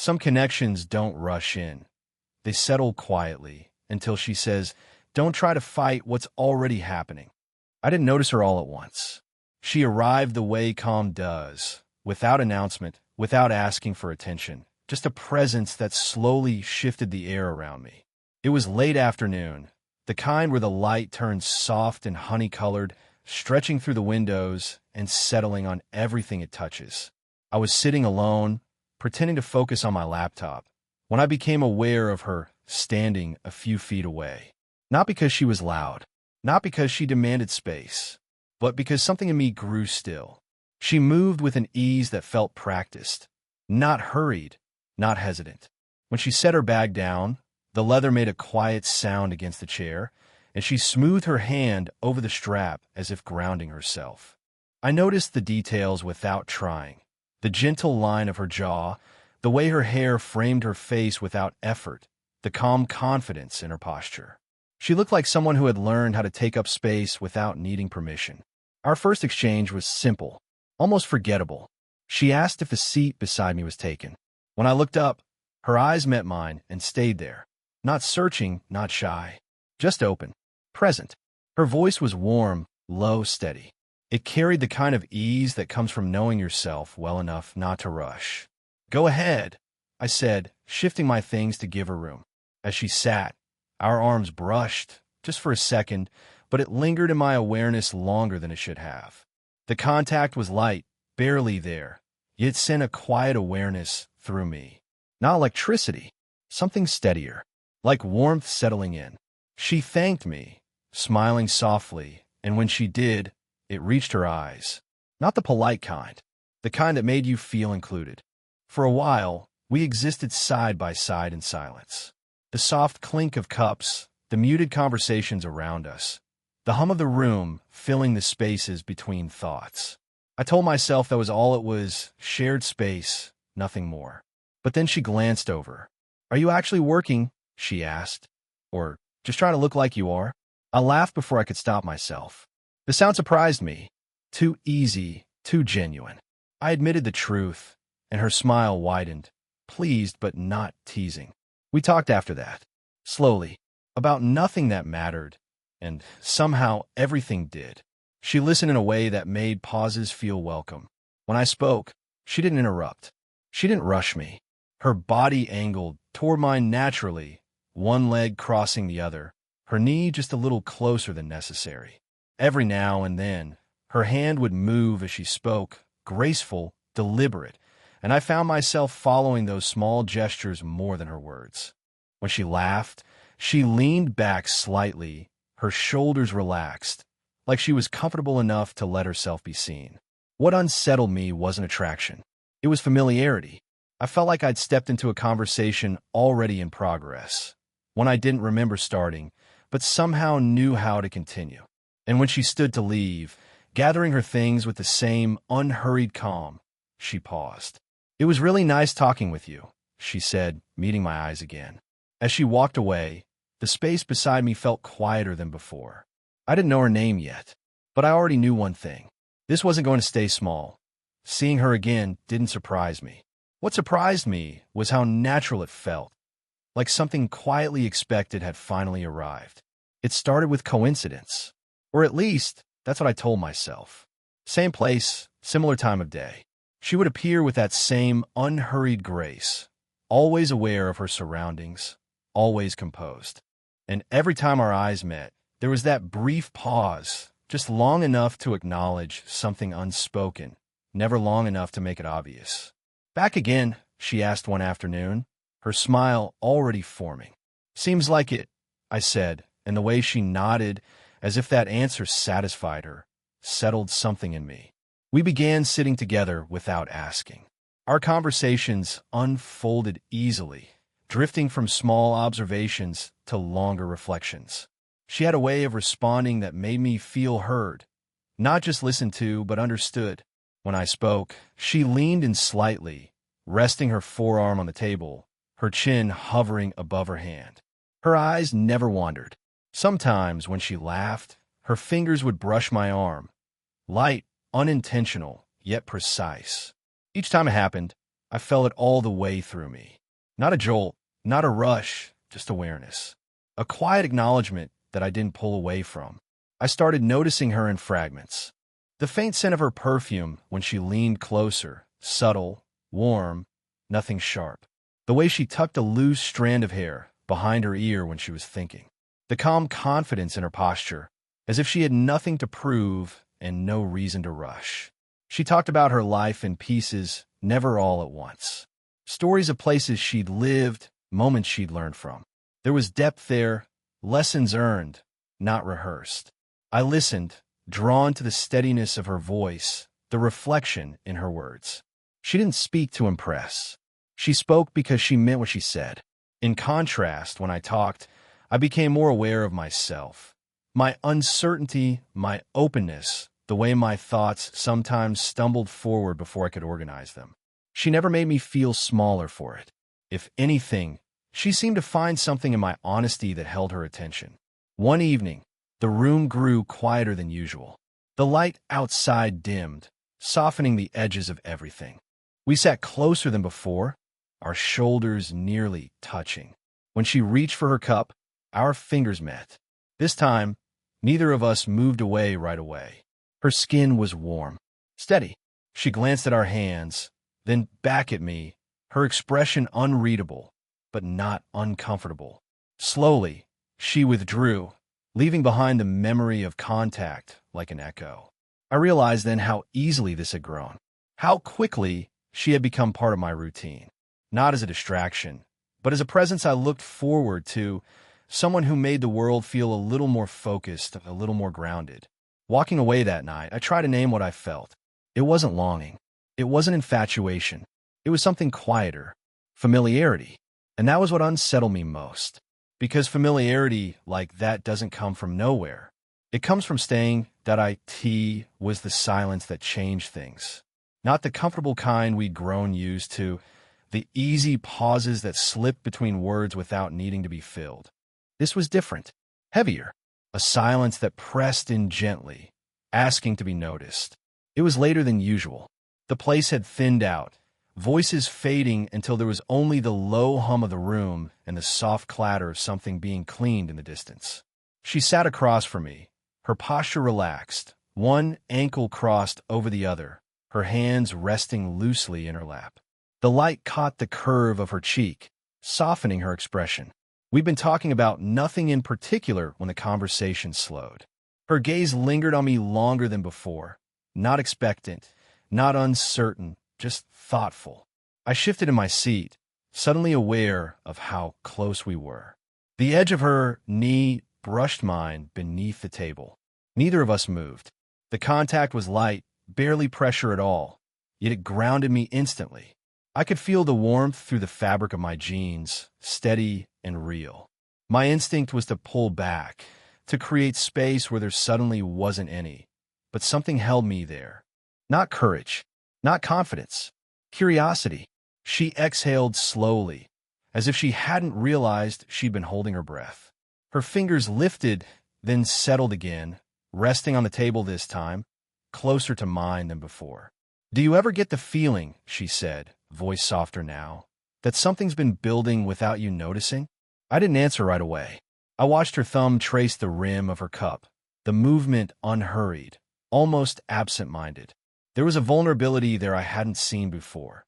Some connections don't rush in. They settle quietly until she says, "Don't try to fight what's already happening." I didn't notice her all at once. She arrived the way calm does, without announcement, without asking for attention, just a presence that slowly shifted the air around me. It was late afternoon, the kind where the light turns soft and honey-colored, stretching through the windows and settling on everything it touches. I was sitting alone, pretending to focus on my laptop, when I became aware of her standing a few feet away. Not because she was loud, not because she demanded space, but because something in me grew still. She moved with an ease that felt practiced, not hurried, not hesitant. When she set her bag down, the leather made a quiet sound against the chair, and she smoothed her hand over the strap as if grounding herself. I noticed the details without trying. The gentle line of her jaw, the way her hair framed her face without effort, the calm confidence in her posture. She looked like someone who had learned how to take up space without needing permission. Our first exchange was simple, almost forgettable. She asked if the seat beside me was taken. When I looked up, her eyes met mine and stayed there. Not searching, not shy, just open, present. Her voice was warm, low, steady. It carried the kind of ease that comes from knowing yourself well enough not to rush. "Go ahead," I said, shifting my things to give her room. As she sat, our arms brushed, just for a second, but it lingered in my awareness longer than it should have. The contact was light, barely there, yet sent a quiet awareness through me. Not electricity, something steadier, like warmth settling in. She thanked me, smiling softly, and when she did, it reached her eyes. Not the polite kind, the kind that made you feel included. For a while, we existed side by side in silence. The soft clink of cups, the muted conversations around us, the hum of the room filling the spaces between thoughts. I told myself that was all it was, shared space, nothing more. But then she glanced over. "Are you actually working?" she asked. "Or just trying to look like you are?" I laughed before I could stop myself. The sound surprised me. Too easy, too genuine. I admitted the truth, and her smile widened, pleased but not teasing. We talked after that, slowly, about nothing that mattered, and somehow everything did. She listened in a way that made pauses feel welcome. When I spoke, she didn't interrupt. She didn't rush me. Her body angled toward mine naturally, one leg crossing the other, her knee just a little closer than necessary. Every now and then, her hand would move as she spoke, graceful, deliberate, and I found myself following those small gestures more than her words. When she laughed, she leaned back slightly, her shoulders relaxed, like she was comfortable enough to let herself be seen. What unsettled me wasn't attraction. It was familiarity. I felt like I'd stepped into a conversation already in progress, one I didn't remember starting, but somehow knew how to continue. And when she stood to leave, gathering her things with the same unhurried calm, she paused. "It was really nice talking with you," she said, meeting my eyes again. As she walked away, the space beside me felt quieter than before. I didn't know her name yet, but I already knew one thing. This wasn't going to stay small. Seeing her again didn't surprise me. What surprised me was how natural it felt, like something quietly expected had finally arrived. It started with coincidence, or at least that's what I told myself. Same place, similar time of day. She would appear with that same unhurried grace, always aware of her surroundings, always composed. And every time our eyes met, there was that brief pause, just long enough to acknowledge something unspoken, never long enough to make it obvious. "Back again?" she asked one afternoon, her smile already forming. "Seems like it," I said, and the way she nodded, as if that answer satisfied her, settled something in me. We began sitting together without asking. Our conversations unfolded easily, drifting from small observations to longer reflections. She had a way of responding that made me feel heard, not just listened to, but understood. When I spoke, she leaned in slightly, resting her forearm on the table, her chin hovering above her hand. Her eyes never wandered. Sometimes, when she laughed, her fingers would brush my arm, light, unintentional, yet precise. Each time it happened, I felt it all the way through me. Not a jolt, not a rush, just awareness. A quiet acknowledgement that I didn't pull away from. I started noticing her in fragments. The faint scent of her perfume when she leaned closer, subtle, warm, nothing sharp. The way she tucked a loose strand of hair behind her ear when she was thinking. The calm confidence in her posture, as if she had nothing to prove and no reason to rush. She talked about her life in pieces, never all at once. Stories of places she'd lived, moments she'd learned from. There was depth there, lessons earned, not rehearsed. I listened, drawn to the steadiness of her voice, the reflection in her words. She didn't speak to impress. She spoke because she meant what she said. In contrast, when I talked, I became more aware of myself. My uncertainty, my openness, the way my thoughts sometimes stumbled forward before I could organize them. She never made me feel smaller for it. If anything, she seemed to find something in my honesty that held her attention. One evening, the room grew quieter than usual. The light outside dimmed, softening the edges of everything. We sat closer than before, our shoulders nearly touching. When she reached for her cup, our fingers met. This time, neither of us moved away right away. Her skin was warm, steady. She glanced at our hands, then back at me, her expression unreadable, but not uncomfortable. Slowly, she withdrew, leaving behind the memory of contact like an echo. I realized then how easily this had grown, how quickly she had become part of my routine. Not as a distraction, but as a presence I looked forward to, someone who made the world feel a little more focused, a little more grounded. Walking away that night, I tried to name what I felt. It wasn't longing. It wasn't infatuation. It was something quieter, familiarity. And that was what unsettled me most. Because familiarity like that doesn't come from nowhere. It comes from staying. It was the silence that changed things. Not the comfortable kind we'd grown used to, the easy pauses that slipped between words without needing to be filled. This was different, heavier, a silence that pressed in gently, asking to be noticed. It was later than usual. The place had thinned out, voices fading until there was only the low hum of the room and the soft clatter of something being cleaned in the distance. She sat across from me, her posture relaxed, one ankle crossed over the other, her hands resting loosely in her lap. The light caught the curve of her cheek, softening her expression. We'd been talking about nothing in particular when the conversation slowed. Her gaze lingered on me longer than before, not expectant, not uncertain, just thoughtful. I shifted in my seat, suddenly aware of how close we were. The edge of her knee brushed mine beneath the table. Neither of us moved. The contact was light, barely pressure at all, yet it grounded me instantly. I could feel the warmth through the fabric of my jeans, steady and real. My instinct was to pull back, to create space where there suddenly wasn't any, but something held me there. Not courage, not confidence, curiosity. She exhaled slowly, as if she hadn't realized she'd been holding her breath. Her fingers lifted, then settled again, resting on the table this time, closer to mine than before. "Do you ever get the feeling," she said, voice softer now, "that something's been building without you noticing?" I didn't answer right away. I watched her thumb trace the rim of her cup, the movement unhurried, almost absent-minded. There was a vulnerability there I hadn't seen before.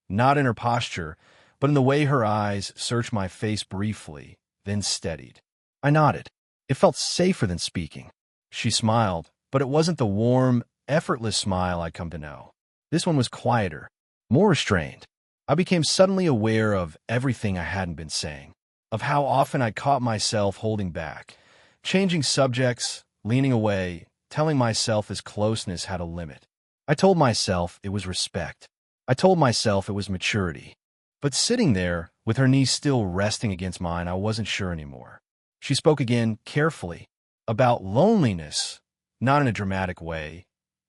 Not in her posture, but in the way her eyes searched my face briefly, then steadied. I nodded. It felt safer than speaking. She smiled, but it wasn't the warm, effortless smile I'd come to know. This one was quieter, more restrained. I became suddenly aware of everything I hadn't been saying, of how often I caught myself holding back, changing subjects, leaning away, telling myself this closeness had a limit. I told myself it was respect. I told myself it was maturity. But sitting there, with her knees still resting against mine, I wasn't sure anymore. She spoke again, carefully, about loneliness, not in a dramatic way,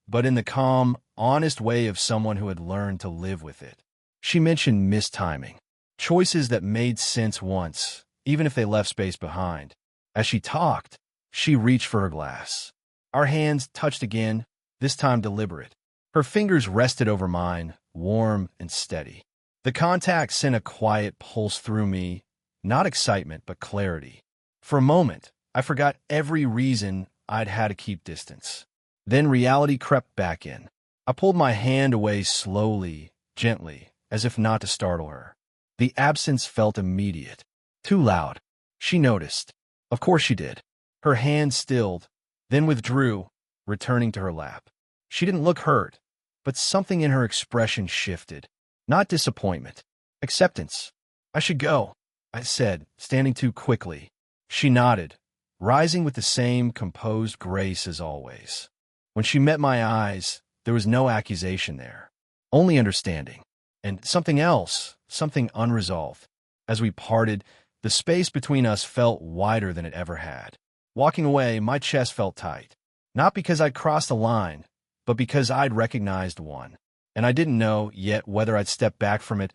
but in the calm, honest way of someone who had learned to live with it. She mentioned mistiming, choices that made sense once, even if they left space behind. As she talked, she reached for her glass. Our hands touched again, this time deliberate. Her fingers rested over mine, warm and steady. The contact sent a quiet pulse through me, not excitement, but clarity. For a moment, I forgot every reason I'd had to keep distance. Then reality crept back in. I pulled my hand away slowly, gently, as if not to startle her. The absence felt immediate. Too loud. She noticed. Of course she did. Her hand stilled, then withdrew, returning to her lap. She didn't look hurt, but something in her expression shifted. Not disappointment. Acceptance. I should go, I said, standing too quickly. She nodded, rising with the same composed grace as always. When she met my eyes, there was no accusation there, only understanding. And something else, something unresolved. As we parted, the space between us felt wider than it ever had. Walking away, my chest felt tight. Not because I'd crossed a line, but because I'd recognized one. And I didn't know yet whether I'd step back from it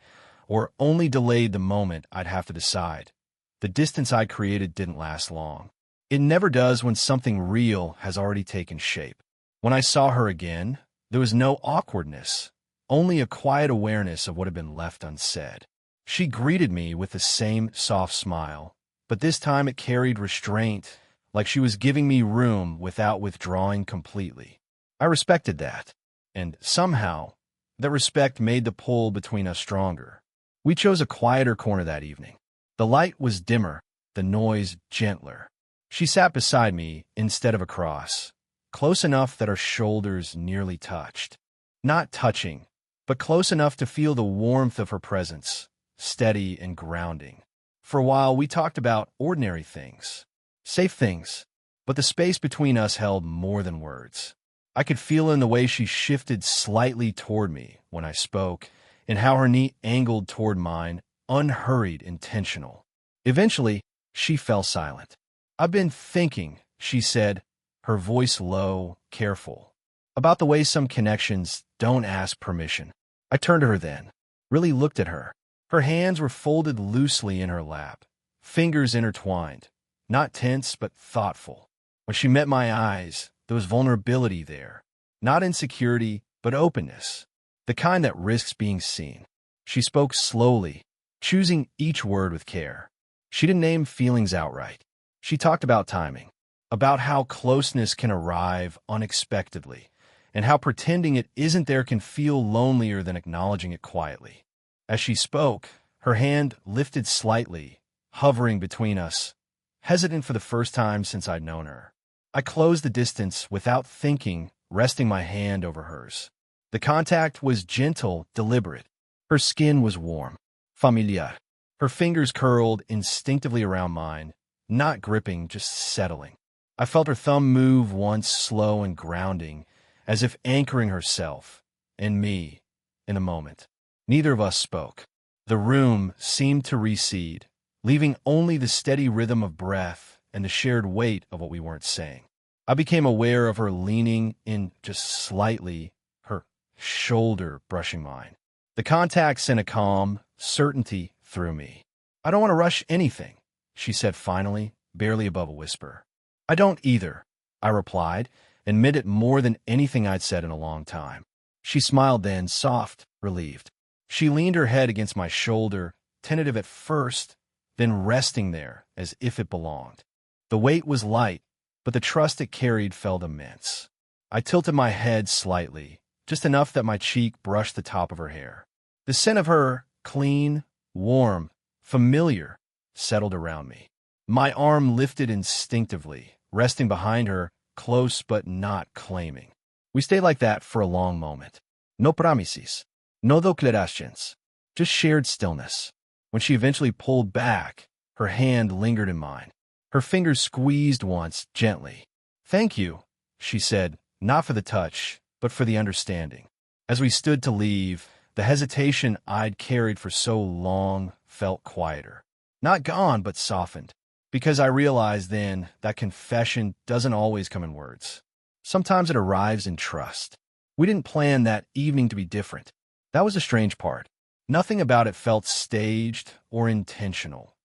or only delayed the moment I'd have to decide. The distance I'd created didn't last long. It never does when something real has already taken shape. When I saw her again, there was no awkwardness, only a quiet awareness of what had been left unsaid. She greeted me with the same soft smile, but this time it carried restraint, like she was giving me room without withdrawing completely. I respected that, and somehow, that respect made the pull between us stronger. We chose a quieter corner that evening. The light was dimmer, the noise gentler. She sat beside me instead of across, close enough that our shoulders nearly touched. Not touching, but close enough to feel the warmth of her presence, steady and grounding. For a while, we talked about ordinary things, safe things, but the space between us held more than words. I could feel in the way she shifted slightly toward me when I spoke, and how her knee angled toward mine, unhurried, intentional. Eventually, she fell silent. "I've been thinking," she said, her voice low, careful, "about the way some connections don't ask permission." I turned to her then, really looked at her. Her hands were folded loosely in her lap, fingers intertwined, not tense but thoughtful. When she met my eyes, there was vulnerability there, not insecurity, but openness, the kind that risks being seen. She spoke slowly, choosing each word with care. She didn't name feelings outright. She talked about timing, about how closeness can arrive unexpectedly, and how pretending it isn't there can feel lonelier than acknowledging it quietly. As she spoke, her hand lifted slightly, hovering between us, hesitant for the first time since I'd known her. I closed the distance without thinking, resting my hand over hers. The contact was gentle, deliberate. Her skin was warm, familiar. Her fingers curled instinctively around mine, not gripping, just settling. I felt her thumb move once, slow and grounding, as if anchoring herself and me in the moment. Neither of us spoke. The room seemed to recede, leaving only the steady rhythm of breath and the shared weight of what we weren't saying. I became aware of her leaning in just slightly, her shoulder brushing mine. The contact sent a calm certainty through me. "I don't want to rush anything," she said finally, barely above a whisper. "I don't either," I replied, and meant it more than anything I'd said in a long time. She smiled then, soft, relieved. She leaned her head against my shoulder, tentative at first, then resting there as if it belonged. The weight was light, but the trust it carried felt immense. I tilted my head slightly, just enough that my cheek brushed the top of her hair. The scent of her, clean, warm, familiar, settled around me. My arm lifted instinctively, resting behind her, close but not claiming. We stayed like that for a long moment. No promises, no declarations, just shared stillness. When she eventually pulled back, her hand lingered in mine. Her fingers squeezed once, gently. "Thank you," she said, not for the touch, but for the understanding. As we stood to leave, the hesitation I'd carried for so long felt quieter. Not gone, but softened. Because I realized then that confession doesn't always come in words. Sometimes it arrives in trust. We didn't plan that evening to be different. That was the strange part. Nothing about it felt staged or intentional.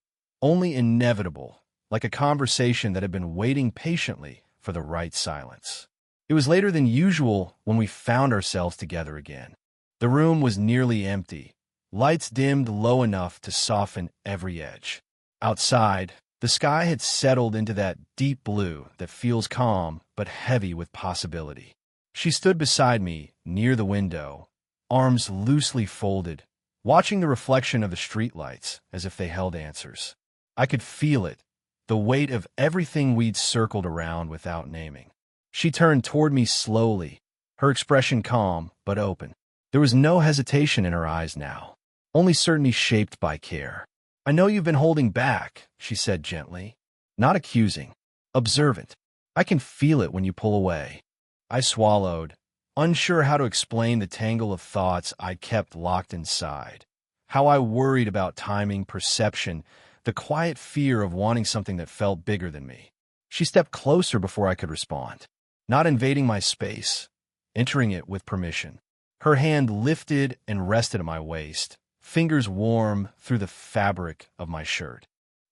Only inevitable, like a conversation that had been waiting patiently for the right silence. It was later than usual when we found ourselves together again. The room was nearly empty, lights dimmed low enough to soften every edge. Outside, the sky had settled into that deep blue that feels calm but heavy with possibility. She stood beside me, near the window, arms loosely folded, watching the reflection of the streetlights as if they held answers. I could feel it, the weight of everything we'd circled around without naming. She turned toward me slowly, her expression calm but open. There was no hesitation in her eyes now, only certainty shaped by care. "I know you've been holding back," she said gently, not accusing, observant. "I can feel it when you pull away." I swallowed, unsure how to explain the tangle of thoughts I kept locked inside. How I worried about timing, perception, the quiet fear of wanting something that felt bigger than me. She stepped closer before I could respond, not invading my space, entering it with permission. Her hand lifted and rested at my waist, fingers warm through the fabric of my shirt.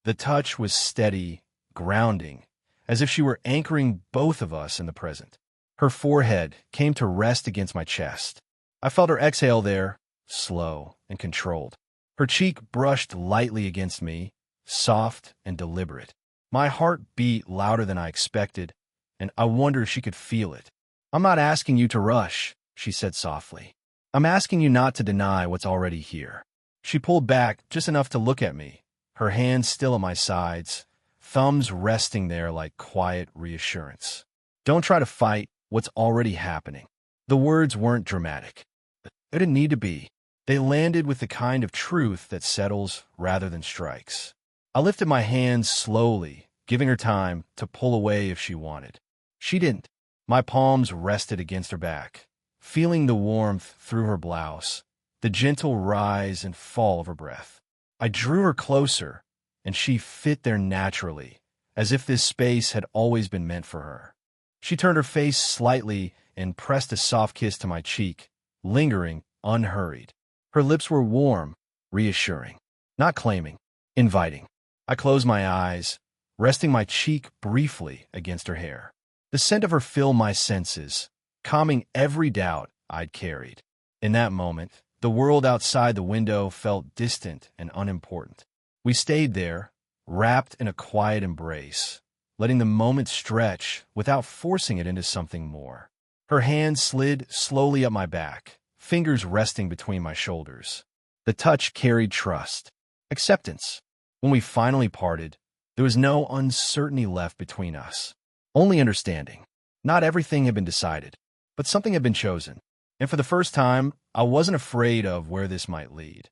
The touch was steady, grounding, as if she were anchoring both of us in the present. Her forehead came to rest against my chest. I felt her exhale there, slow and controlled. Her cheek brushed lightly against me, soft and deliberate. My heart beat louder than I expected, and I wondered if she could feel it. "I'm not asking you to rush," she said softly. "I'm asking you not to deny what's already here." She pulled back just enough to look at me, her hands still at my sides, thumbs resting there like quiet reassurance. "Don't try to fight what's already happening." The words weren't dramatic. They didn't need to be. They landed with the kind of truth that settles rather than strikes. I lifted my hands slowly, giving her time to pull away if she wanted. She didn't. My palms rested against her back, feeling the warmth through her blouse, the gentle rise and fall of her breath. I drew her closer, and she fit there naturally, as if this space had always been meant for her. She turned her face slightly and pressed a soft kiss to my cheek, lingering, unhurried. Her lips were warm, reassuring, not claiming, inviting. I closed my eyes, resting my cheek briefly against her hair. The scent of her filled my senses, calming every doubt I'd carried. In that moment, the world outside the window felt distant and unimportant. We stayed there, wrapped in a quiet embrace, letting the moment stretch without forcing it into something more. Her hand slid slowly up my back, fingers resting between my shoulders. The touch carried trust, acceptance. When we finally parted, there was no uncertainty left between us, only understanding. Not everything had been decided, but something had been chosen. And for the first time, I wasn't afraid of where this might lead.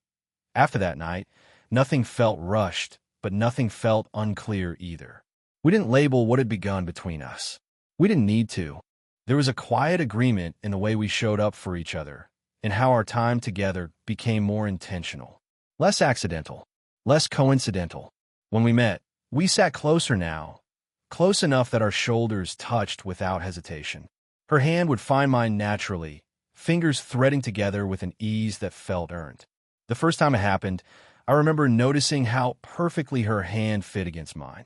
After that night, nothing felt rushed, but nothing felt unclear either. We didn't label what had begun between us. We didn't need to. There was a quiet agreement in the way we showed up for each other, and how our time together became more intentional, less accidental, less coincidental. When we met, we sat closer now, close enough that our shoulders touched without hesitation. Her hand would find mine naturally, fingers threading together with an ease that felt earned. The first time it happened, I remember noticing how perfectly her hand fit against mine.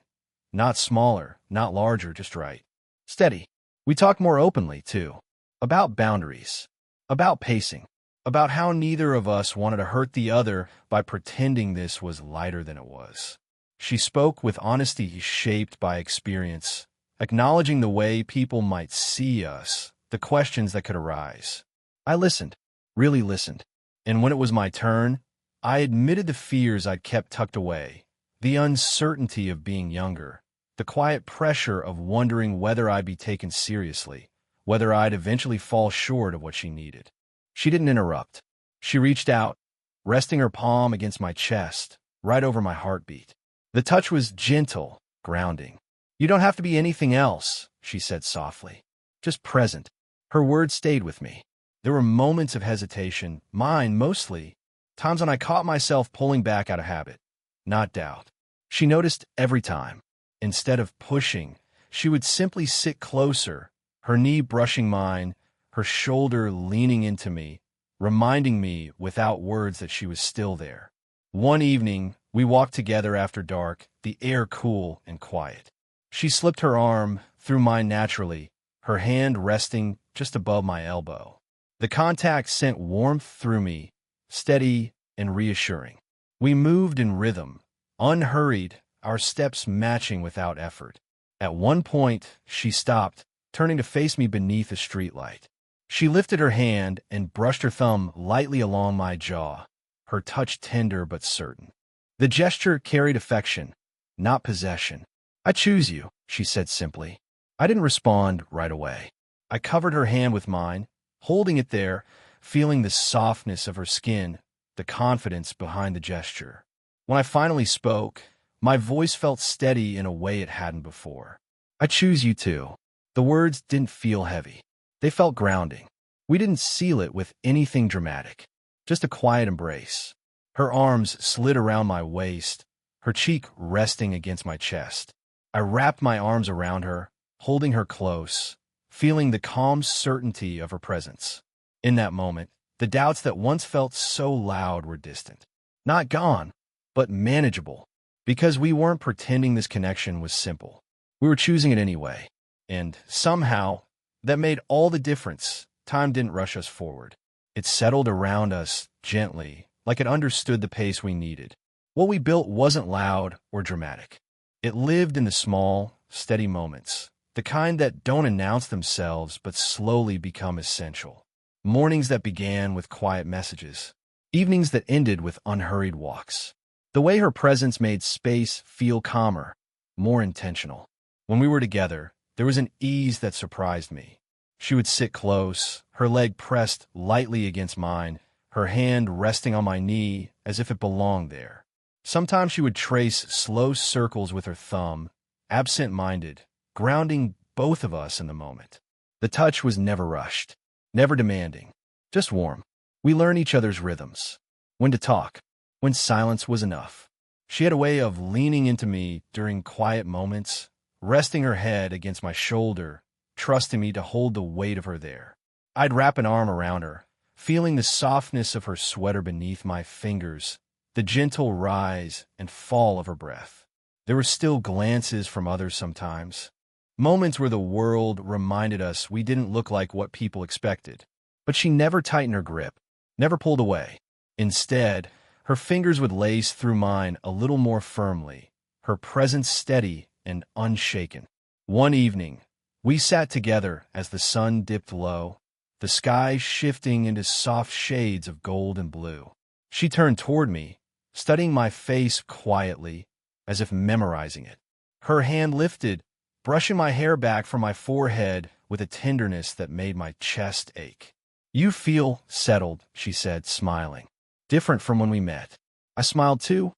Not smaller, not larger, just right. Steady. We talked more openly, too. About boundaries. About pacing. About how neither of us wanted to hurt the other by pretending this was lighter than it was. She spoke with honesty shaped by experience, acknowledging the way people might see us, the questions that could arise. I listened, really listened. And when it was my turn, I admitted the fears I'd kept tucked away, the uncertainty of being younger, the quiet pressure of wondering whether I'd be taken seriously, whether I'd eventually fall short of what she needed. She didn't interrupt. She reached out, resting her palm against my chest, right over my heartbeat. The touch was gentle, grounding. "You don't have to be anything else," she said softly. "Just present." Her words stayed with me. There were moments of hesitation, mine mostly, times when I caught myself pulling back out of habit, not doubt. She noticed every time. Instead of pushing, she would simply sit closer, her knee brushing mine, her shoulder leaning into me, reminding me without words that she was still there. One evening, we walked together after dark, the air cool and quiet. She slipped her arm through mine naturally, her hand resting just above my elbow. The contact sent warmth through me, steady, and reassuring. We moved in rhythm, unhurried, our steps matching without effort. At one point, she stopped, turning to face me beneath a streetlight. She lifted her hand and brushed her thumb lightly along my jaw, her touch tender but certain. The gesture carried affection, not possession. "I choose you," she said simply. I didn't respond right away. I covered her hand with mine, holding it there, feeling the softness of her skin, the confidence behind the gesture. When I finally spoke, my voice felt steady in a way it hadn't before. "I choose you too." The words didn't feel heavy. They felt grounding. We didn't seal it with anything dramatic, just a quiet embrace. Her arms slid around my waist, her cheek resting against my chest. I wrapped my arms around her, holding her close, feeling the calm certainty of her presence. In that moment, the doubts that once felt so loud were distant. Not gone, but manageable, because we weren't pretending this connection was simple. We were choosing it anyway. And somehow, that made all the difference. Time didn't rush us forward. It settled around us gently, like it understood the pace we needed. What we built wasn't loud or dramatic. It lived in the small, steady moments, the kind that don't announce themselves but slowly become essential. Mornings that began with quiet messages, evenings that ended with unhurried walks. The way her presence made space feel calmer, more intentional. When we were together, there was an ease that surprised me. She would sit close, her leg pressed lightly against mine, her hand resting on my knee as if it belonged there. Sometimes she would trace slow circles with her thumb, absent-minded, grounding both of us in the moment. The touch was never rushed, never demanding, just warm. We learned each other's rhythms, when to talk, when silence was enough. She had a way of leaning into me during quiet moments, resting her head against my shoulder, trusting me to hold the weight of her there. I'd wrap an arm around her, feeling the softness of her sweater beneath my fingers, the gentle rise and fall of her breath. There were still glances from others sometimes, moments where the world reminded us we didn't look like what people expected. But she never tightened her grip, never pulled away. Instead, her fingers would lace through mine a little more firmly, her presence steady and unshaken. One evening, we sat together as the sun dipped low, the sky shifting into soft shades of gold and blue. She turned toward me, studying my face quietly, as if memorizing it. Her hand lifted, brushing my hair back from my forehead with a tenderness that made my chest ache. "You feel settled," she said, smiling. "Different from when we met." I smiled too,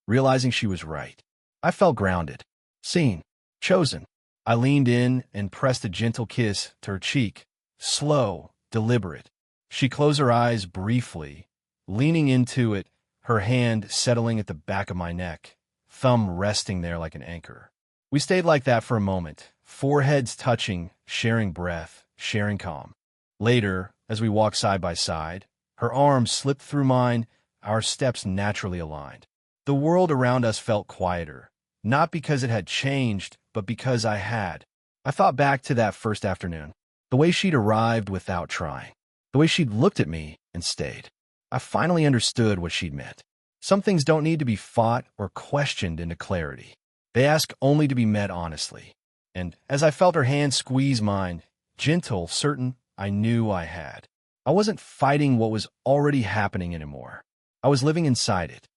realizing she was right. I felt grounded, seen, chosen. I leaned in and pressed a gentle kiss to her cheek, slow, deliberate. She closed her eyes briefly, leaning into it, her hand settling at the back of my neck, thumb resting there like an anchor. We stayed like that for a moment, foreheads touching, sharing breath, sharing calm. Later, as we walked side by side, her arms slipped through mine, our steps naturally aligned. The world around us felt quieter, not because it had changed, but because I had. I thought back to that first afternoon, the way she'd arrived without trying, the way she'd looked at me and stayed. I finally understood what she'd meant. Some things don't need to be fought or questioned into clarity. They ask only to be met honestly. And as I felt her hand squeeze mine, gentle, certain, I knew I had. I wasn't fighting what was already happening anymore. I was living inside it,